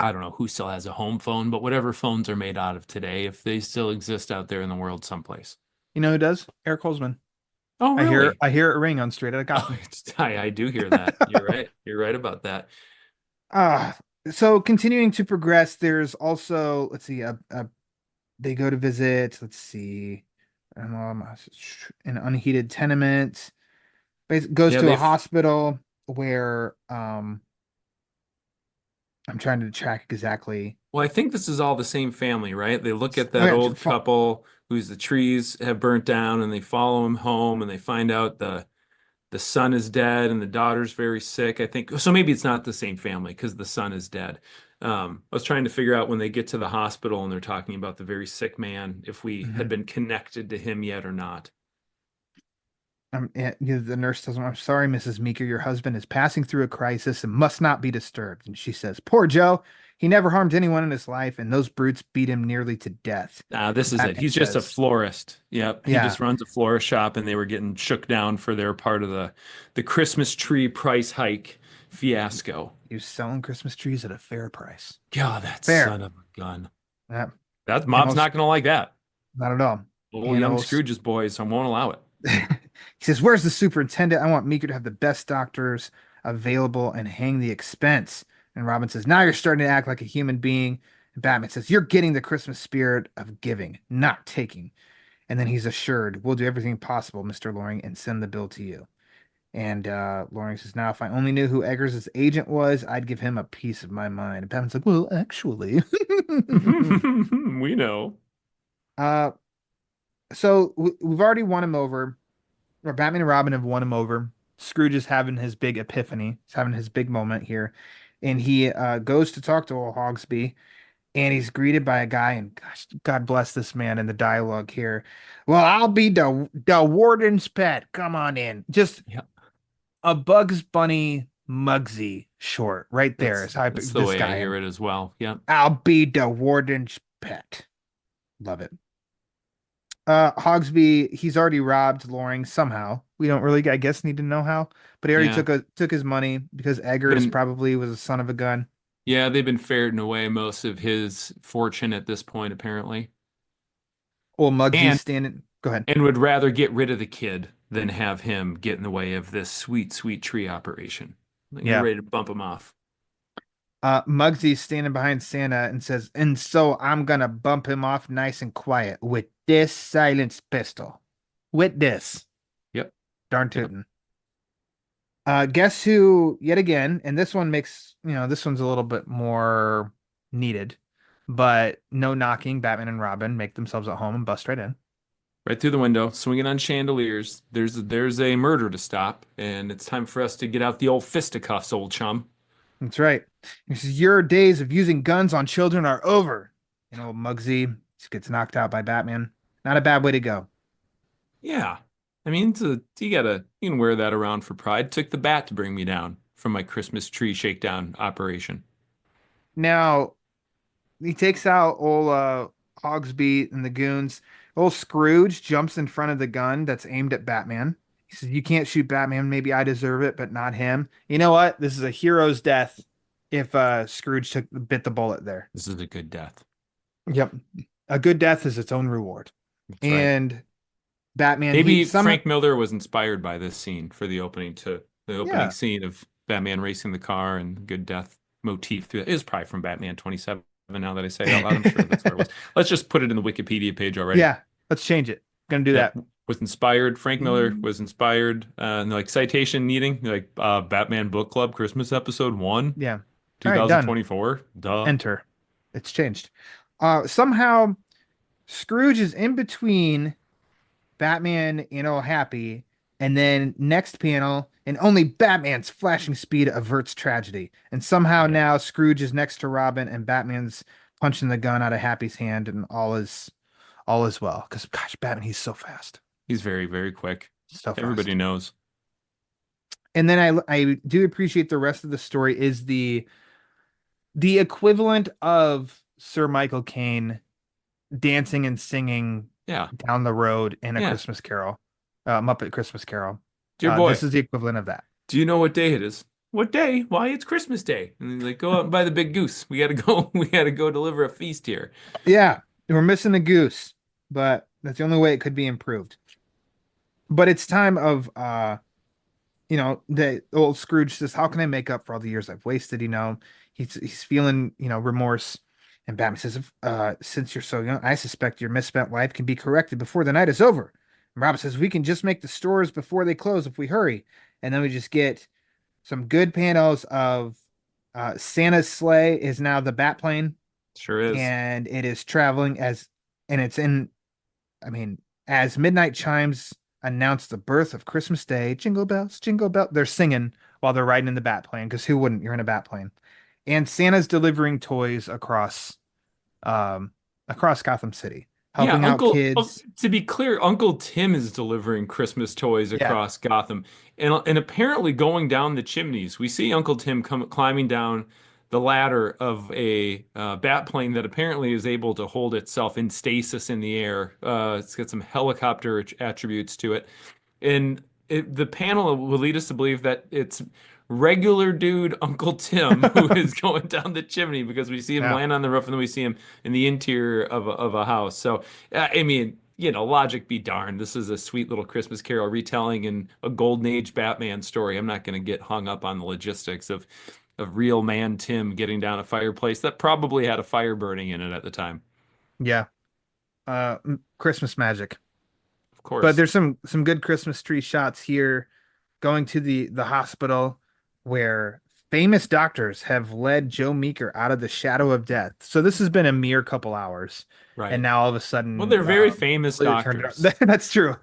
I don't know who still has a home phone, but whatever phones are made out of today, if they still exist out there in the world someplace. You know who does? Eric Holzman. Oh, really? I hear it ring on Straight Outta Compton. I do hear that. You're right. You're right about that. So continuing to progress, there's also, let's see, they go to visit, let's see, an unheated tenement. Goes to a hospital where I'm trying to track exactly. Well, I think this is all the same family, right? They look at that old couple whose the trees have burnt down, and they follow him home, and they find out the son is dead and the daughter's very sick. I think so. Maybe it's not the same family because the son is dead. I was trying to figure out when they get to the hospital and they're talking about the very sick man, if we had been connected to him yet or not. The nurse tells him, I'm sorry, Mrs. Meeker, your husband is passing through a crisis and must not be disturbed. And she says, poor Joe, he never harmed anyone in his life, and those brutes beat him nearly to death. This is it. He's just a florist. Yep. He just runs a florist shop, and they were getting shook down for their part of the Christmas tree price hike fiasco. He was selling Christmas trees at a fair price. God, that son of a gun. Yeah. That mom's not going to like that. Not at all. Old young Scrooge's boys, I won't allow it. He says, where's the superintendent? I want Meeker to have the best doctors available and hang the expense. And Robin says, now you're starting to act like a human being. And Batman says, you're getting the Christmas spirit of giving, not taking. And then he's assured, we'll do everything possible, Mr. Loring, and send the bill to you. And Loring says, now, if I only knew who Eggers' agent was, I'd give him a piece of my mind. And Batman's like, well, actually. We know. So we've already won him over. Or Batman and Robin have won him over. Scrooge is having his big epiphany. He's having his big moment here. And he goes to talk to old Hogsby. And he's greeted by a guy. And gosh, God bless this man in the dialogue here. Well, I'll be the warden's pet. Come on in. Just a Bugs Bunny Muggsy short right there is how I That's picked the this way I guy. hear it as well. Yep. I'll be the warden's pet. Love it. Hogsby, he's already robbed Loring somehow. We don't really, I guess, need to know how, but he already Yeah. took his money because Eggers Been probably was a son of a gun. yeah, they've been ferreting away most of his fortune at this point, apparently. Well, Muggsy's And standing. Go ahead. and would rather get rid of the kid than have him get in the way of this sweet, sweet tree operation. Like, they're Yeah. ready to bump him off. Muggsy's standing behind Santa and says, "And so I'm gonna bump him off nice and quiet with this silenced pistol. With this." Yep. Darn Yep. tootin'. Guess who, yet again, and this one makes, this one's a little bit more needed, but no knocking. Batman and Robin make themselves at home and bust right in. Right through the window, swinging on chandeliers. There's a murder to stop, and it's time for us to get out the old fisticuffs, old chum. That's right. He says, "Your days of using guns on children are over." Muggsy just gets knocked out by Batman. Not a bad way to go. Yeah. I mean, you can wear that around for pride. Took the bat to bring me down from my Christmas tree shakedown operation. Now, he takes out old Hogsby and the goons. Old Scrooge jumps in front of the gun that's aimed at Batman. He says, "You can't shoot Batman. Maybe I deserve it, but not him." You know what? This is a hero's death if Scrooge bit the bullet there. This is a good death. Yep. A good death is its own reward. That's right. And Batman, Maybe Frank Miller was inspired by this scene for the opening Yeah. scene of Batman racing the car and good death motif. It is probably from Batman 27. Now that I say it out loud, I'm sure that's where it was. Let's just put it in the Wikipedia page already. Yeah, let's change it. Gonna do Yep. that. Was inspired. Frank Miller was inspired. And like citation needing, like Batman Book Club Christmas episode 1, Yeah. All right, done. 2024. Duh. Enter. It's changed. Somehow Scrooge is in between Batman and All Happy, and then next panel, and only Batman's flashing speed averts tragedy. And somehow now Scrooge is next to Robin, and Batman's punching the gun out of Happy's hand, and all is well. Because gosh, Batman, he's so fast. He's very, very quick. So fast. Everybody knows. And then I do appreciate the rest of the story is the equivalent of Sir Michael Caine dancing and singing Yeah. down the road in a Yeah. Christmas Carol, Muppet Christmas Carol. Dear boy, This is the equivalent of that. do you know what day it is? What day? Why, it's Christmas Day. And he's like, go out and buy the big goose. We gotta go. We gotta go deliver a feast here. Yeah, we're missing the goose, but that's the only way it could be improved. But it's time of the old Scrooge says, "How can I make up for all the years I've wasted?" He's feeling, remorse. And Batman says, "Since you're so young, I suspect your misspent life can be corrected before the night is over." And Robin says, "We can just make the stores before they close if we hurry." And then we just get some good panels of Santa's sleigh is now the bat plane, Sure is. and it is traveling as midnight chimes announce the birth of Christmas Day. Jingle bells, jingle bells. They're singing while they're riding in the bat plane, because who wouldn't? You're in a bat plane. And Santa's delivering toys across Gotham City, helping out kids. To be clear, Uncle Tim is delivering Christmas toys across Gotham, and apparently going down the chimneys. We see Uncle Tim climbing down the ladder of a bat plane that apparently is able to hold itself in stasis in the air. It's got some helicopter attributes to it, and the panel will lead us to believe that it's regular dude Uncle Tim who is going down the chimney, because we see him land on the roof and then we see him in the interior of a house. So logic be darned. This is a sweet little Christmas Carol retelling in a golden age Batman story. I'm not going to get hung up on the logistics of real man Tim getting down a fireplace that probably had a fire burning in it at the time. Yeah. Christmas magic. Of course. But there's some good Christmas tree shots here, going to the hospital where famous doctors have led Joe Meeker out of the shadow of death. So this has been a mere couple hours. Right. And now all of a sudden, well, they're very famous doctors. That's true.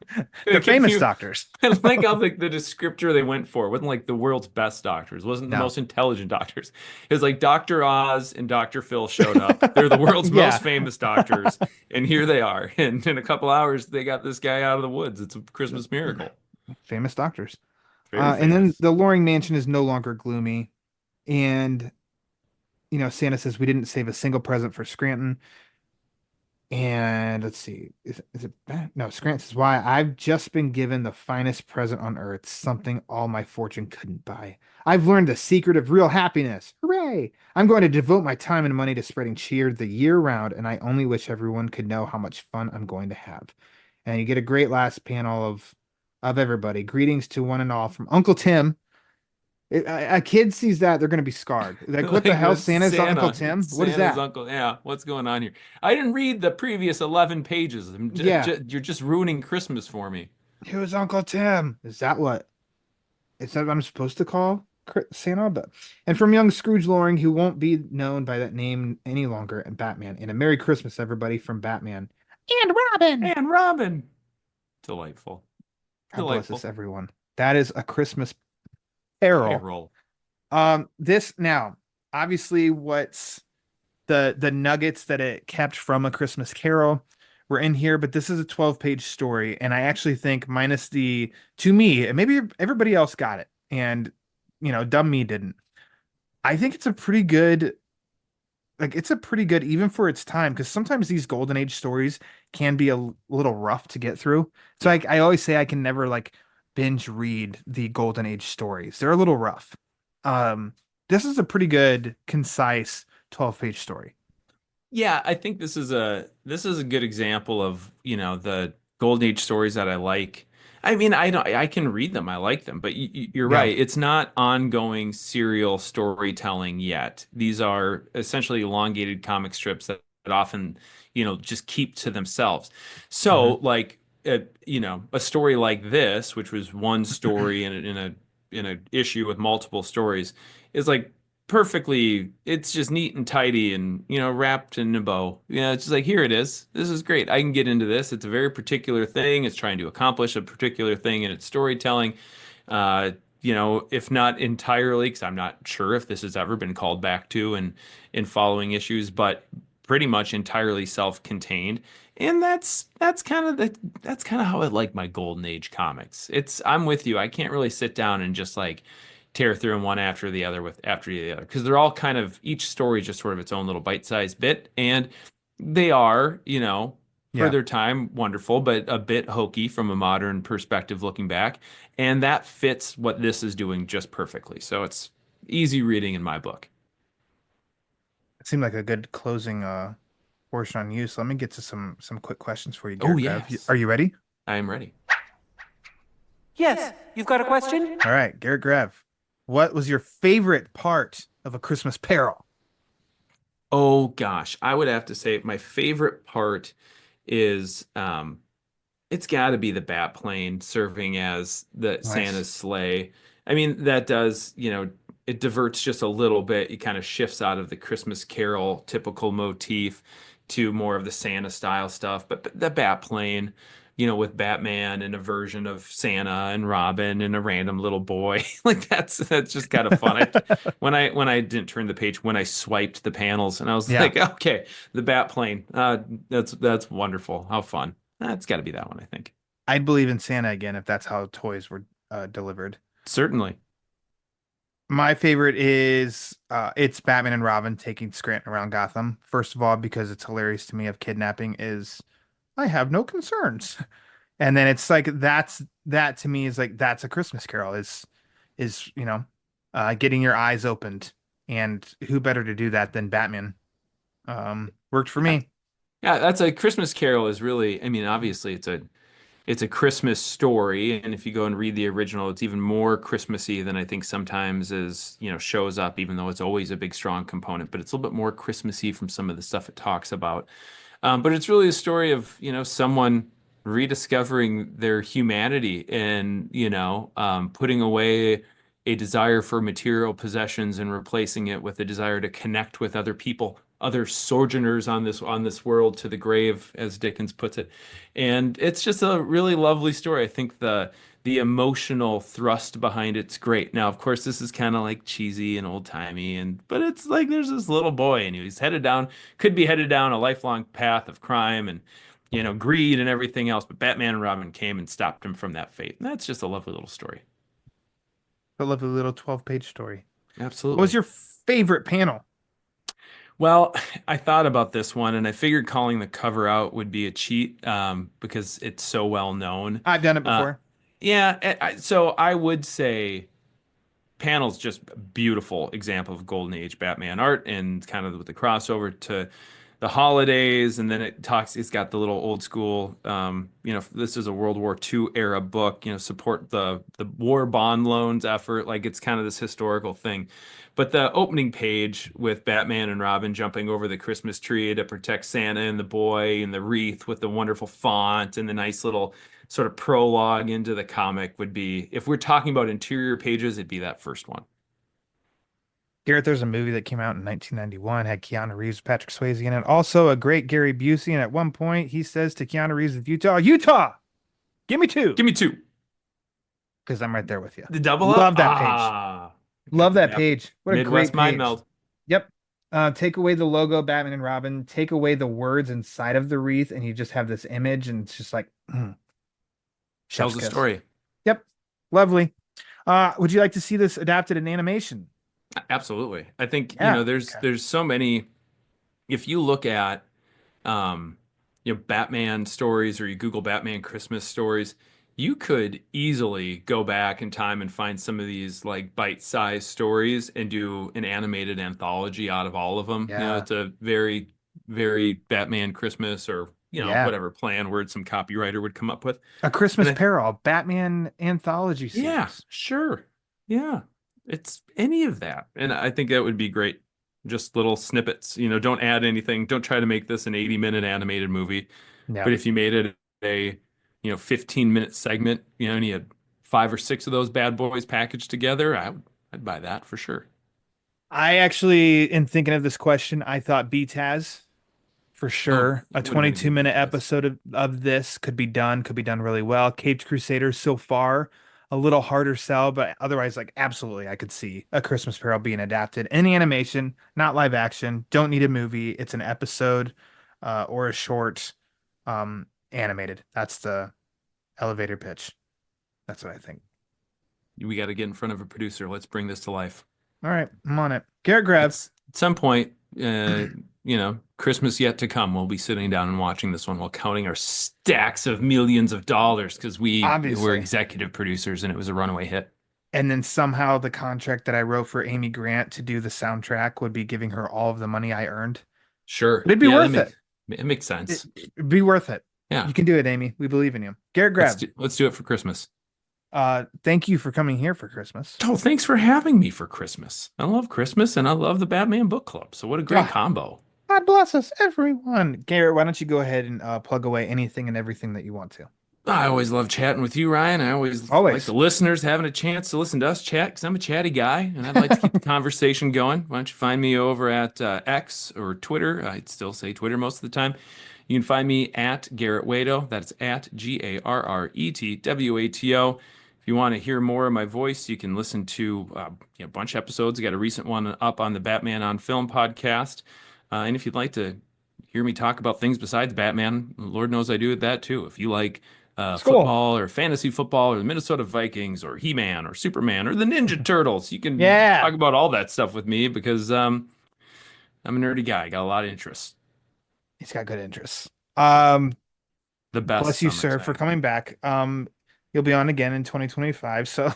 They're famous doctors. I like how the descriptor they went for wasn't like the world's best doctors, wasn't the most intelligent doctors. It was like Dr. Oz and Dr. Phil showed up. They're the world's most famous doctors, and here they are. And in a couple hours, they got this guy out of the woods. It's a Christmas miracle. Famous doctors. Very And then famous. the Loring Mansion is no longer gloomy. And, Santa says we didn't save a single present for Scranton. And let's see, is it bad? No, Scranton says, why? I've just been given the finest present on earth, something all my fortune couldn't buy. I've learned the secret of real happiness. Hooray! I'm going to devote my time and money to spreading cheer the year round, and I only wish everyone could know how much fun I'm going to have. And you get a great last panel of everybody. Greetings to one and all from Uncle Tim. A kid sees that, they're going to be scarred. Like, what the Like hell? with Santa's Uncle Santa, Tim? it's What is Santa's that? uncle. Yeah, what's going on here? I didn't read the previous 11 pages. Yeah. You're just ruining Christmas for me. Who's Uncle Tim? Is that what? Is that what I'm supposed to call Santa? But and from young Scrooge Loring, who won't be known by that name any longer, and Batman. And a Merry Christmas, everybody, from Batman and Robin. And Robin. Delightful. God bless us, Delightful. everyone. That is A Christmas Peril. Payroll. This now, obviously, what's the nuggets that it kept from A Christmas Carol were in here, but this is a 12-page story, and I actually think minus to me, and maybe everybody else got it, and dumb me didn't. I think it's a pretty good, even for its time, because sometimes these golden age stories can be a little rough to get through. So I always say I can never like binge read the golden age stories. They're a little rough. This is a pretty good, concise 12-page story. Yeah, I think this is a good example of, the golden age stories that I like. I mean, I can read them. I like them, but you're Yeah. right. It's not ongoing serial storytelling yet. These are essentially elongated comic strips that often, just keep to themselves. So, Mhm. like, a story like this, which was one story in a issue with multiple stories, is like perfectly, it's just neat and tidy and wrapped in a bow. It's just like, here it is, this is great, I can get into this. It's a very particular thing, it's trying to accomplish a particular thing in its storytelling. uh if not entirely, because I'm not sure if this has ever been called back to in following issues, but pretty much entirely self-contained. And that's kind of how I like my golden age comics. I'm with you, I can't really sit down and just like tear through them one after the other with after the other, because they're all kind of, each story is just sort of its own little bite-sized bit, and they are, for Yeah. their time, wonderful, but a bit hokey from a modern perspective looking back, and that fits what this is doing just perfectly. So it's easy reading in my book. It seemed like a good closing portion on you. So let me get to some quick questions for you, Oh Garret Grev. yes, Are you ready? I am ready. Yes, you've got a question? All right, Garret Grev. What was your favorite part of A Christmas Peril? Oh gosh, I would have to say my favorite part is it's got to be the bat plane serving as the Nice. Santa's sleigh. I mean, that does, it diverts just a little bit. It kind of shifts out of the Christmas Carol typical motif to more of the Santa style stuff. But the bat plane, with Batman and a version of Santa and Robin and a random little boy, like that's just kind of fun. When I didn't turn the page, when I swiped the panels, and I was Yeah, like, okay, the bat plane, that's wonderful. How fun. That's got to be that one, I think. I'd believe in Santa again if that's how toys were delivered. Certainly. My favorite is it's Batman and Robin taking Scranton around Gotham. First of all, because it's hilarious to me of kidnapping is I have no concerns. And then it's like that to me is like that's A Christmas Carol is getting your eyes opened. And who better to do that than Batman? Worked for Yeah. me. Yeah, that's a Christmas Carol is really, I mean, obviously it's a Christmas story, and if you go and read the original, it's even more Christmassy than I think sometimes is, shows up, even though it's always a big strong component, but it's a little bit more Christmassy from some of the stuff it talks about. But it's really a story of, someone rediscovering their humanity and, putting away a desire for material possessions and replacing it with a desire to connect with other people, other sojourners on this world to the grave, as Dickens puts it. And it's just a really lovely story. I think the emotional thrust behind it's great. Now, of course, this is kind of like cheesy and old-timey, but it's like there's this little boy and he's could be headed down a lifelong path of crime and greed and everything else, but Batman and Robin came and stopped him from that fate. And that's just a lovely little story. A lovely little 12-page story. Absolutely. What was your favorite panel? Well, I thought about this one and I figured calling the cover out would be a cheat because it's so well known. I've done it Uh, before. yeah, so I would say panel's just a beautiful example of Golden Age Batman art and kind of with the crossover to the holidays. And then it's got the little old school, this is a World War II era book, support the war bond loans effort. Like it's kind of this historical thing. But the opening page with Batman and Robin jumping over the Christmas tree to protect Santa and the boy and the wreath with the wonderful font and the nice little sort of prologue into the comic would be, if we're talking about interior pages, it'd be that first one. Garrett, there's a movie that came out in 1991, had Keanu Reeves, Patrick Swayze in it. Also, a great Gary Busey. And at one point, he says to Keanu Reeves of Utah, give me two. Give me two. Because I'm right there with you. The double up? Love that page. Love that page. What a Midwest great mind page. meld. Yep. Take away the logo, Batman and Robin. Take away the words inside of the wreath, and you just have this image, and it's just like, Tells a story. Yep. Lovely. Would you like to see this adapted in animation? Absolutely. I think, Yeah. there's so many, if you look at, Batman stories or you Google Batman Christmas stories, you could easily go back in time and find some of these like bite-sized stories and do an animated anthology out of all of them. Yeah. It's a very, very Batman Christmas or, whatever plan word some copywriter would come up with. A Christmas Peril, Batman anthology series. Yeah, sure. Yeah. It's any of that. And I think that would be great. Just little snippets, don't add anything. Don't try to make this an 80-minute animated movie. Yeah. But if you made it a 15-minute segment, and you had 5 or 6 of those bad boys packaged together, I'd buy that for sure. I actually, in thinking of this question, I thought BTAS for sure. A 22-minute episode of this could be done really well. Caped Crusaders so far, a little harder sell, but otherwise, like, absolutely, I could see a Christmas Peril being adapted in animation, not live action. Don't need a movie. It's an episode or a short animated. That's the elevator pitch. That's what I think. We got to get in front of a producer. Let's bring this to life. All right, I'm on it. Garret Grev. At some point, Christmas yet to come, we'll be sitting down and watching this one while counting our stacks of millions of dollars because we were executive producers and it was a runaway hit. And then somehow the contract that I wrote for Amy Grant to do the soundtrack would be giving her all of the money I earned. Sure. But it'd be worth it. It makes sense. It'd be worth it. Yeah. You can do it, Amy. We believe in you. Garret Grev. Let's do it for Christmas. Thank you for coming here for Christmas. Oh, thanks for having me for Christmas. I love Christmas and I love the Batman Book Club. So what a great combo. God bless us, everyone. Garret, why don't you go ahead and plug away anything and everything that you want to? I always love chatting with you, Ryan. I always like the listeners having a chance to listen to us chat because I'm a chatty guy and I'd like to keep the conversation going. Why don't you find me over at X or Twitter? I'd still say Twitter most of the time. You can find me at Garret Wato. That's at GarretWato. If you want to hear more of my voice, you can listen to a bunch of episodes. I got a recent one up on the Batman on Film podcast. And if you'd like to hear me talk about things besides Batman, Lord knows I do that too. If you like football or fantasy football or the Minnesota Vikings or He-Man or Superman or the Ninja Turtles, you can talk about all that stuff with me because I'm a nerdy guy. I got a lot of interests. He's got good interests. The best. Bless you, sir, for coming back. You'll be on again in 2025. So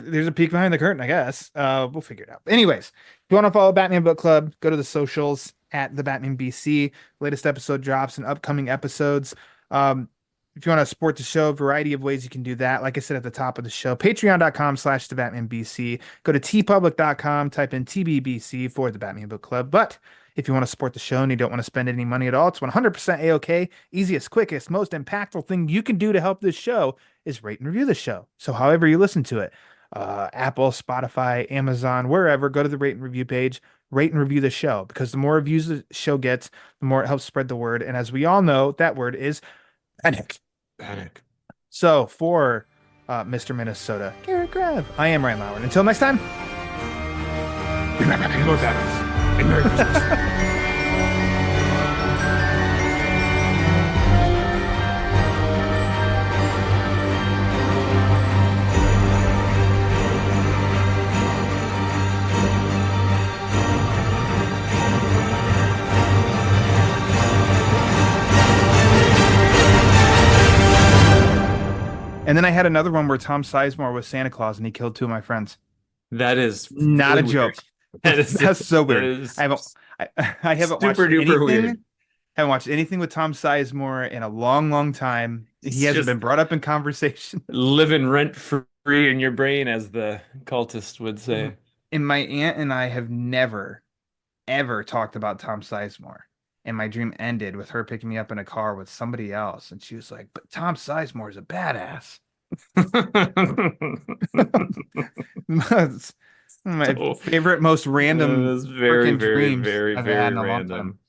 there's a peek behind the curtain, I guess. We'll figure it out. Anyways, if you want to follow Batman Book Club, go to the socials at the Batman BC. Latest episode drops and upcoming episodes. If you want to support the show, a variety of ways you can do that. Like I said at the top of the show, patreon.com/thebatmanbc. Go to tpublic.com, type in TBBC for the Batman Book Club. But if you want to support the show and you don't want to spend any money at all, it's 100% A-OK. Easiest, quickest, most impactful thing you can do to help this show is rate and review the show. So however you listen to it, Apple, Spotify, Amazon, wherever, go to the rate and review page, rate and review the show, because the more reviews the show gets, the more it helps spread the word. And as we all know, that word is panic. Panic. So for Mr. Minnesota, Garret Grev, I am Ryan Lauer. And until next time, remember, Lord Batman. And Merry Christmas. then I had another one where Tom Sizemore was Santa Claus and he killed two of my friends. That is Not really a joke. weird. That is That's so that weird. is I haven't watched super duper anything. weird. Haven't watched anything with Tom Sizemore in a long, long time. It's He hasn't just been brought up in conversation. living rent free in your brain, as the cultist would say. And my aunt and I have never, ever talked about Tom Sizemore. And my dream ended with her picking me up in a car with somebody else. And she was like, but Tom Sizemore is a badass. That's my Oh, favorite, most That random was very, freaking very, dreams very, I've very had in a long random. time.